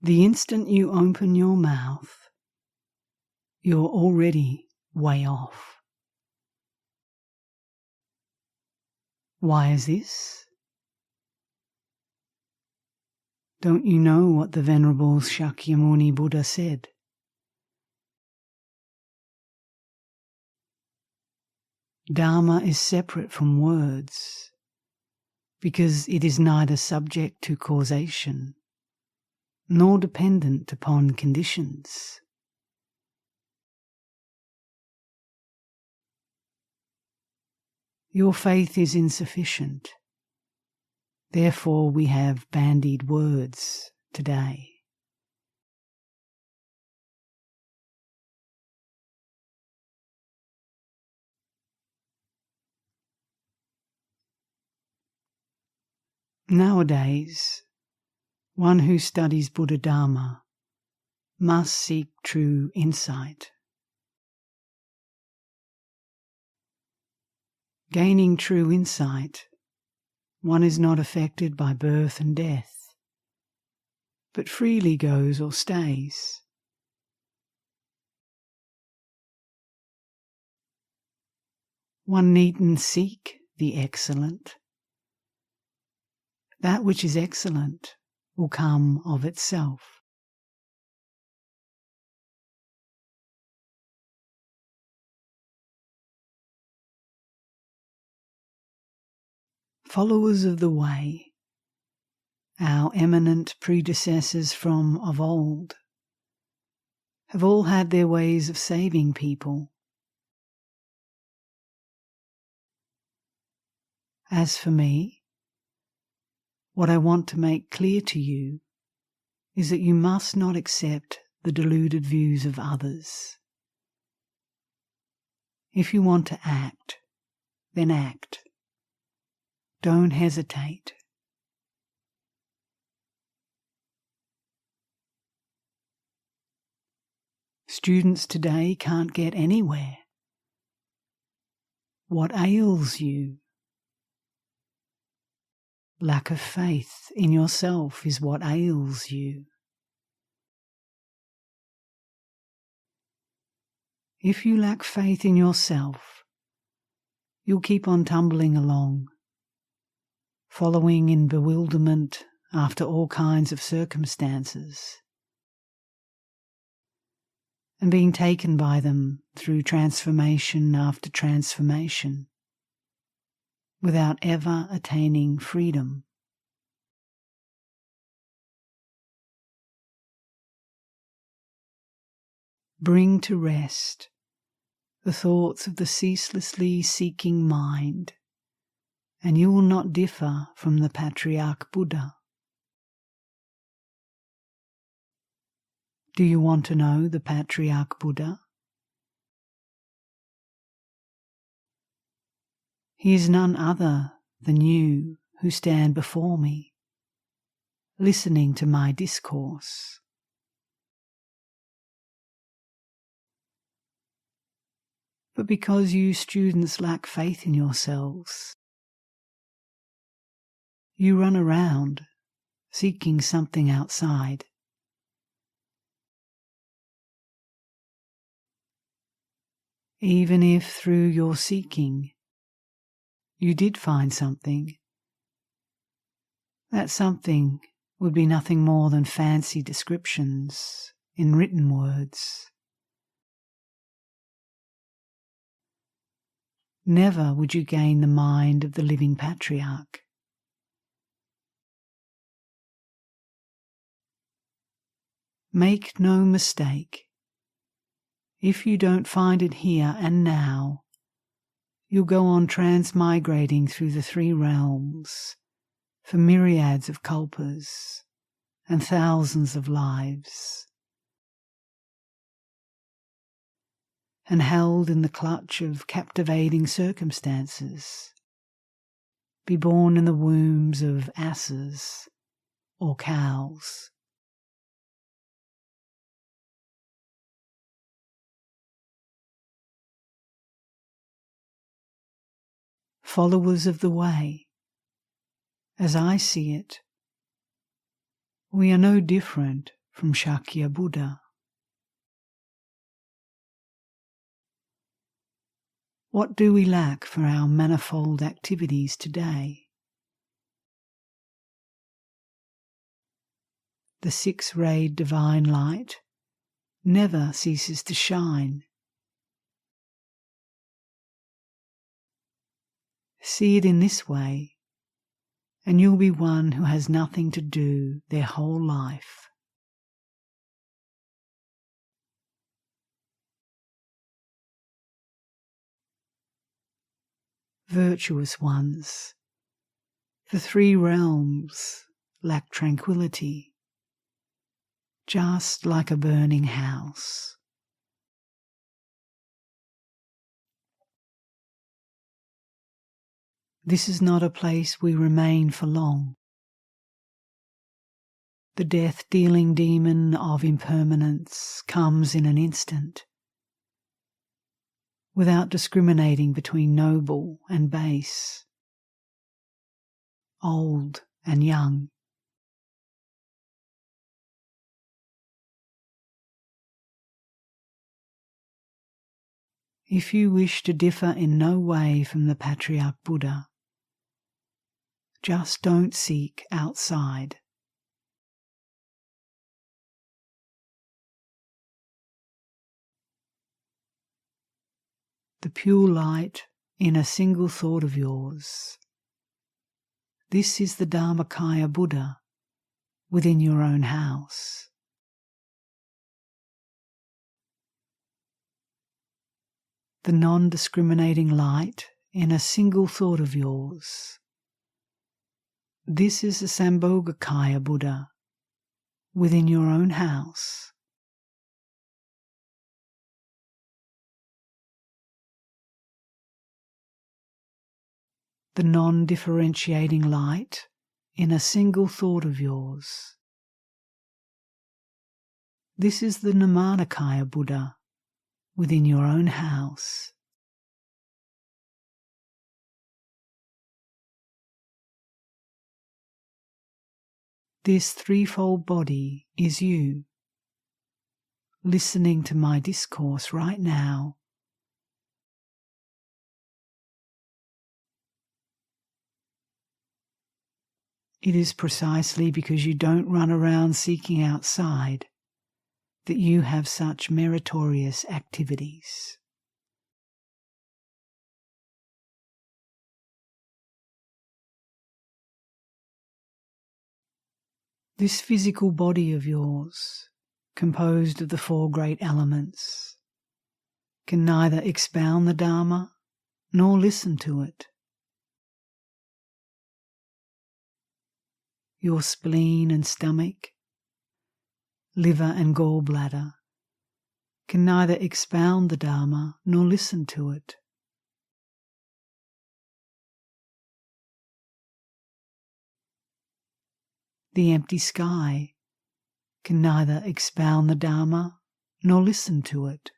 The instant you open your mouth, you're already way off. Why is this? Don't you know what the Venerable Shakyamuni Buddha said? Dharma is separate from words because it is neither subject to causation nor dependent upon conditions. Your faith is insufficient. Therefore we have bandied words today. Nowadays, one who studies Buddha Dharma must seek true insight. Gaining true insight, one is not affected by birth and death, but freely goes or stays. One needn't seek the excellent. That which is excellent will come of itself. Followers of the way, our eminent predecessors from of old, have all had their ways of saving people. As for me, what I want to make clear to you is that you must not accept the deluded views of others. If you want to act, then act. Don't hesitate. Students today can't get anywhere. What ails you? Lack of faith in yourself is what ails you. If you lack faith in yourself, you'll keep on tumbling along, following in bewilderment after all kinds of circumstances, and being taken by them through transformation after transformation, without ever attaining freedom. Bring to rest the thoughts of the ceaselessly seeking mind, and you will not differ from the Patriarch Buddha. Do you want to know the Patriarch Buddha? He is none other than you who stand before me, listening to my discourse. But because you students lack faith in yourselves, you run around seeking something outside. Even if through your seeking you did find something, that something would be nothing more than fancy descriptions in written words. Never would you gain the mind of the living Patriarch. Make no mistake. If you don't find it here and now, you'll go on transmigrating through the three realms for myriads of kalpas and thousands of lives, and held in the clutch of captivating circumstances, be born in the wombs of asses or cows. Followers of the way, as I see it, we are no different from Shakya Buddha. What do we lack for our manifold activities today? The six-rayed divine light never ceases to shine. See it in this way, and you'll be one who has nothing to do their whole life. Virtuous ones, the three realms lack tranquility, just like a burning house. This is not a place we remain for long. The death-dealing demon of impermanence comes in an instant, without discriminating between noble and base, old and young. If you wish to differ in no way from the Patriarch Buddha, just don't seek outside. The pure light in a single thought of yours. This is the Dharmakaya Buddha within your own house. The non-discriminating light in a single thought of yours. This is the Sambhogakaya Buddha within your own house. The non-differentiating light in a single thought of yours. This is the Nirmanakaya Buddha within your own house. This threefold body is you, listening to my discourse right now. It is precisely because you don't run around seeking outside that you have such meritorious activities. This physical body of yours, composed of the four great elements, can neither expound the Dharma nor listen to it. Your spleen and stomach, liver and gallbladder, can neither expound the Dharma nor listen to it. The empty sky can neither expound the Dharma nor listen to it.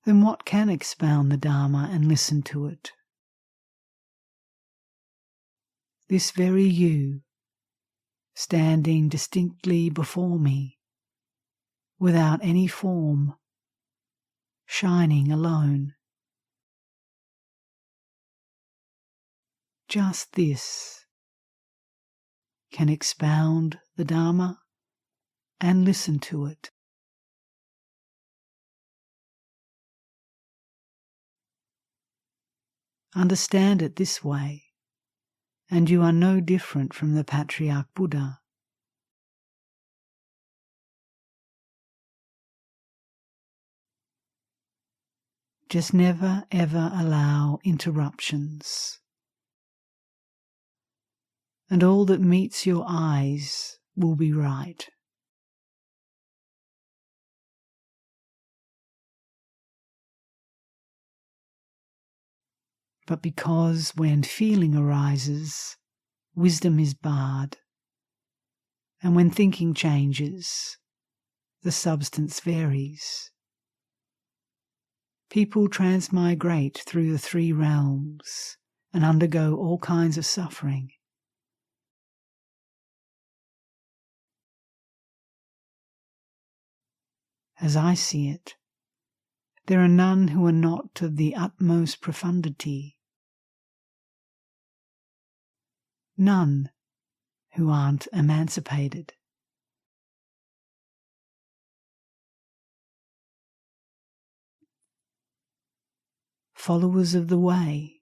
Then what can expound the Dharma and listen to it? This very you, standing distinctly before me, without any form, shining alone. Just this can expound the Dharma and listen to it. Understand it this way, and you are no different from the Patriarch Buddha. Just never ever allow interruptions, and all that meets your eyes will be right. But because when feeling arises, wisdom is barred, and when thinking changes, the substance varies. People transmigrate through the three realms and undergo all kinds of suffering. As I see it, there are none who are not of the utmost profundity, none who aren't emancipated. Followers of the way,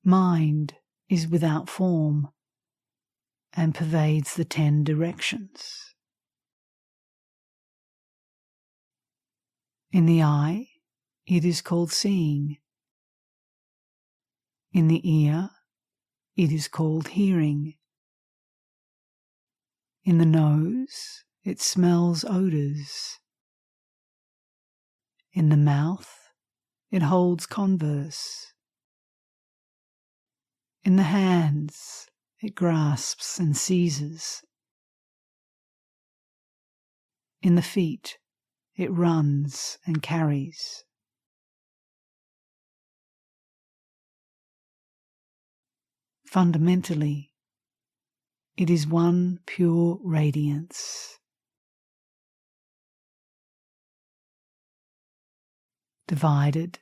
mind is without form and pervades the 10 directions. In the eye, it is called seeing. In the ear, it is called hearing. In the nose, it smells odors. In the mouth, it holds converse. In the hands, it grasps and seizes. In the feet, it runs and carries. Fundamentally, it is one pure radiance. Divided,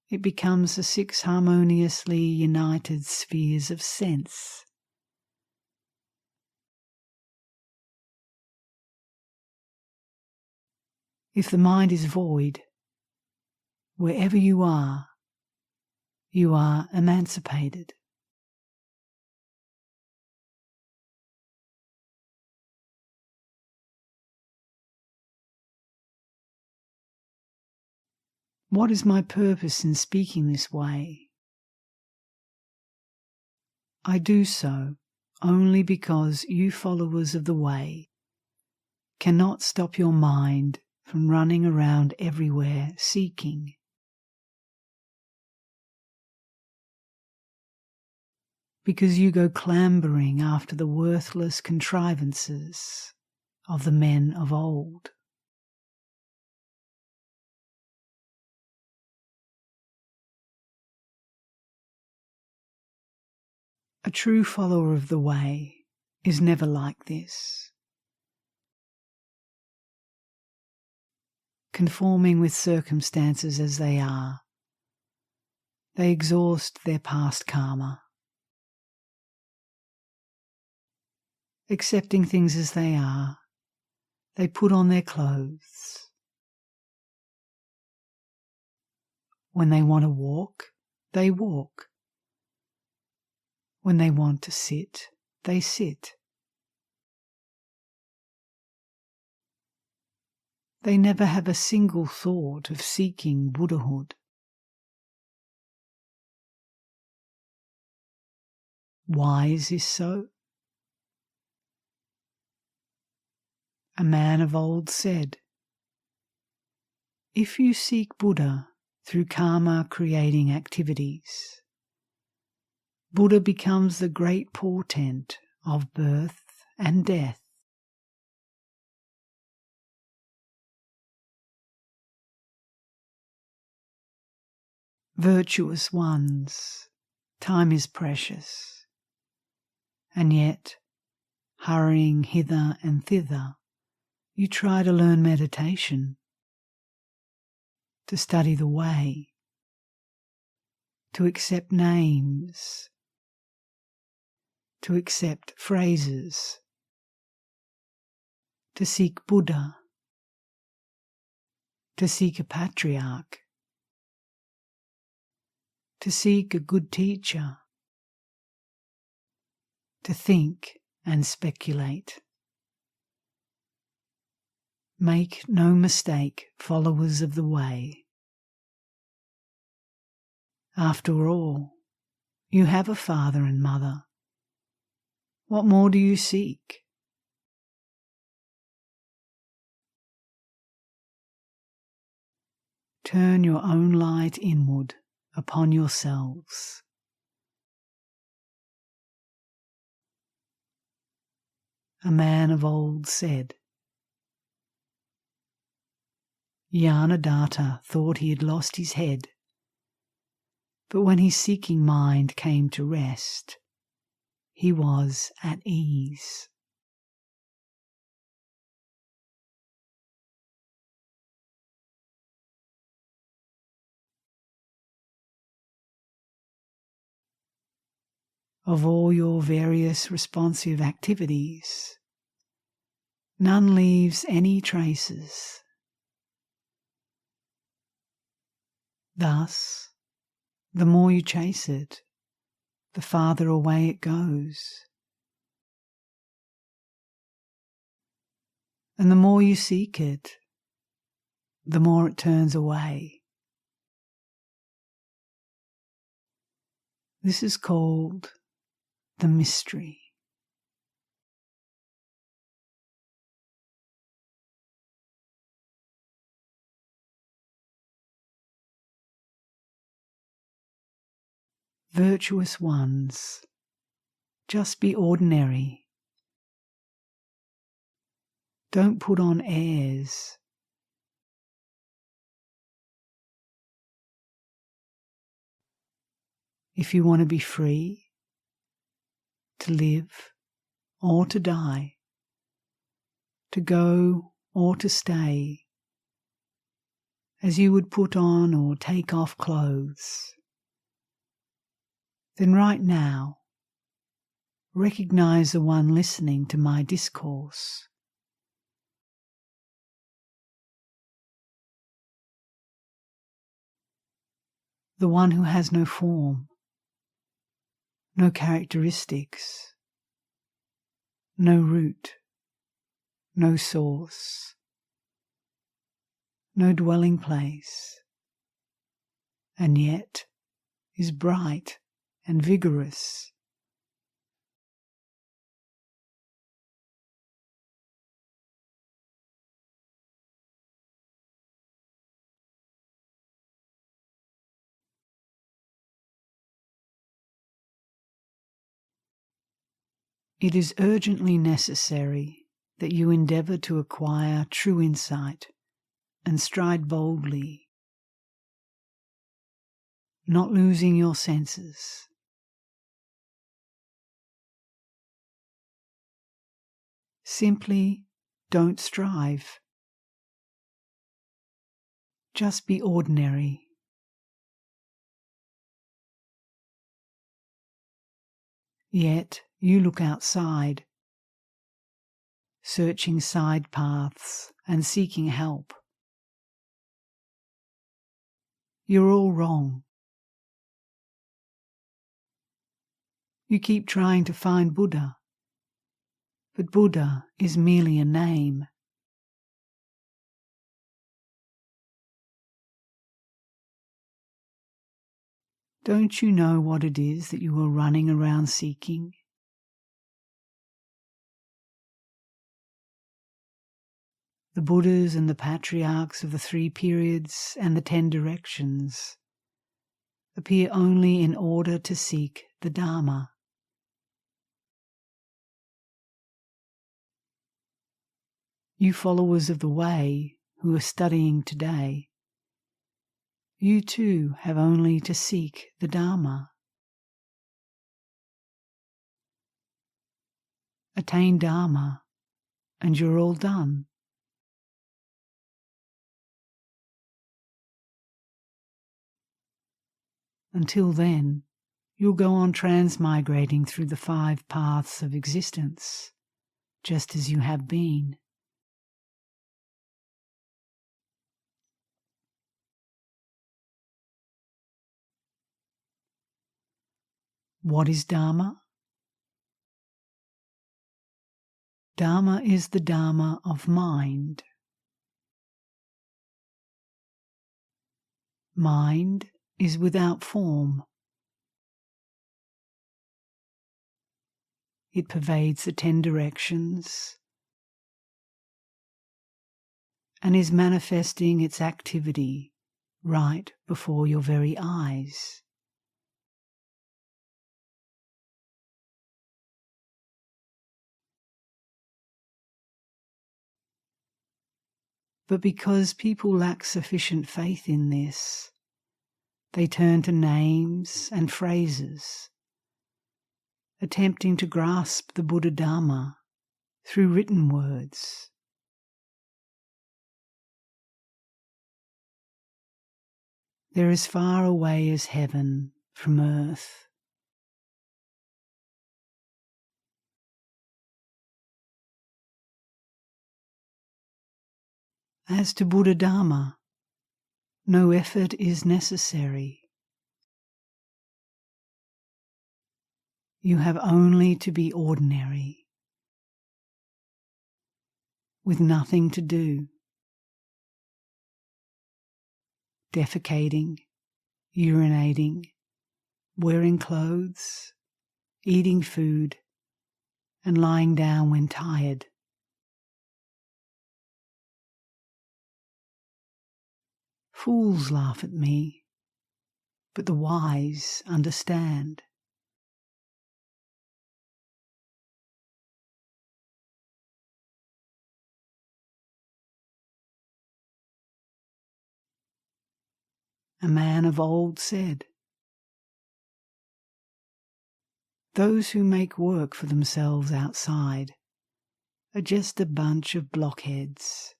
it becomes the 6 harmoniously united spheres of sense. If the mind is void, wherever you are emancipated. What is my purpose in speaking this way? I do so only because you followers of the way cannot stop your mind from running around everywhere seeking. Because you go clambering after the worthless contrivances of the men of old. A true follower of the way is never like this, conforming with circumstances as they are. They exhaust their past karma, accepting things as they are. They put on their clothes. When they want to walk, they walk. When they want to sit, they sit. They never have a single thought of seeking Buddhahood. Why is this so? A man of old said, "If you seek Buddha through karma creating activities, Buddha becomes the great portent of birth and death. Virtuous ones, time is precious, and yet, hurrying hither and thither, you try to learn meditation, to study the way, to accept names, to accept phrases, to seek Buddha, to seek a patriarch, to seek a good teacher, to think and speculate. Make no mistake, followers of the way. After all, you have a father and mother. What more do you seek? Turn your own light inward upon yourselves. A man of old said, Yanadatta thought he had lost his head, but when his seeking mind came to rest, he was at ease. of all your various responsive activities. None leaves any traces. Thus, the more you chase it, the farther away it goes. And the more you seek it, the more it turns away. This is called the mystery. Virtuous ones, just be ordinary. Don't put on airs. If you want to be free, to live or to die, to go or to stay, as you would put on or take off clothes, then right now, recognize the one listening to my discourse. The one who has no form, no characteristics, no root, no source, no dwelling place, and yet is bright and vigorous. It is urgently necessary that you endeavour to acquire true insight and stride boldly, not losing your senses. Simply don't strive. Just be ordinary. Yet you look outside, searching side paths and seeking help. You're all wrong. You keep trying to find Buddha, but Buddha is merely a name. Don't you know what it is that you are running around seeking? The Buddhas and the patriarchs of the 3 periods and the 10 directions appear only in order to seek the Dharma. You followers of the Way who are studying today, you too have only to seek the Dharma. Attain Dharma, and you're all done. Until then, you'll go on transmigrating through the 5 paths of existence, just as you have been. What is Dharma? Dharma is the Dharma of mind. Mind is without form. It pervades the 10 directions and is manifesting its activity right before your very eyes. But because people lack sufficient faith in this, they turn to names and phrases, attempting to grasp the Buddha Dharma through written words. They're as far away as heaven from earth. As to Buddha Dharma, no effort is necessary. You have only to be ordinary, with nothing to do, defecating, urinating, wearing clothes, eating food, and lying down when tired. Fools laugh at me, but the wise understand. A man of old said, "Those who make work for themselves outside are just a bunch of blockheads."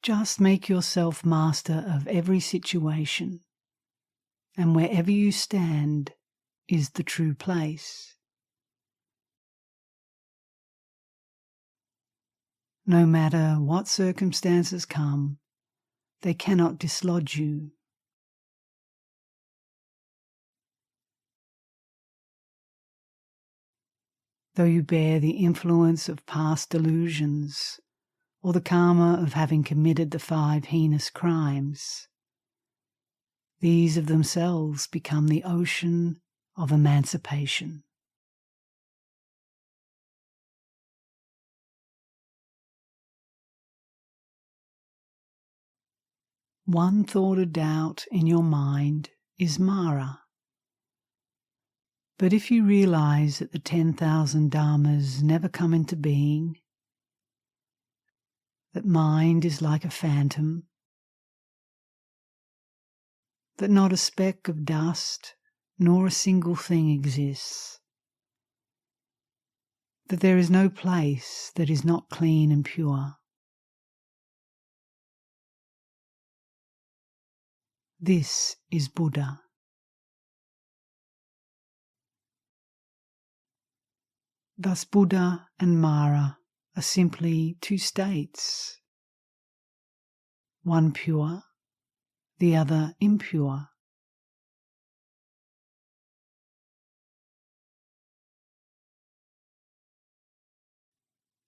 Just make yourself master of every situation, and wherever you stand is the true place. No matter what circumstances come, they cannot dislodge you. Though you bear the influence of past delusions, or the karma of having committed the 5 heinous crimes, these of themselves become the ocean of emancipation. One thought of doubt in your mind is Mara. But if you realize that the 10,000 Dharmas never come into being, that mind is like a phantom, that not a speck of dust nor a single thing exists, that there is no place that is not clean and pure, this is Buddha. Thus Buddha and Mara are simply 2 states, one pure, the other impure.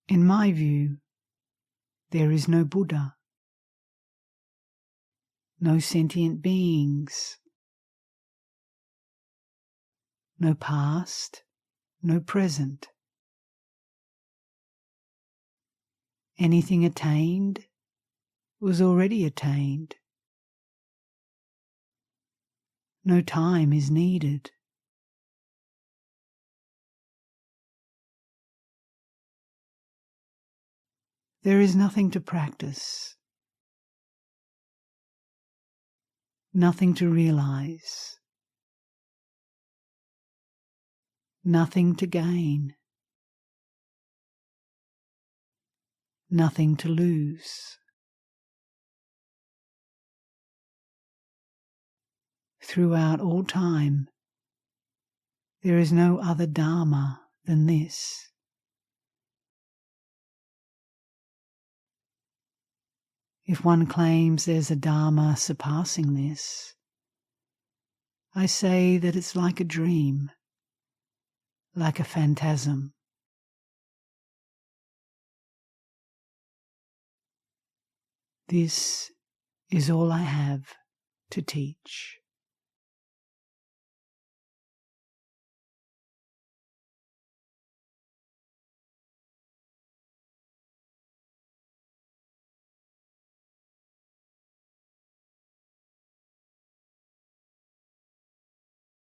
In my view, there is no Buddha, no sentient beings, no past, no present. Anything attained was already attained. No time is needed. There is nothing to practice, nothing to realize, nothing to gain, nothing to lose. Throughout all time, there is no other Dharma than this. If one claims there's a Dharma surpassing this, I say that it's like a dream, like a phantasm. This is all I have to teach.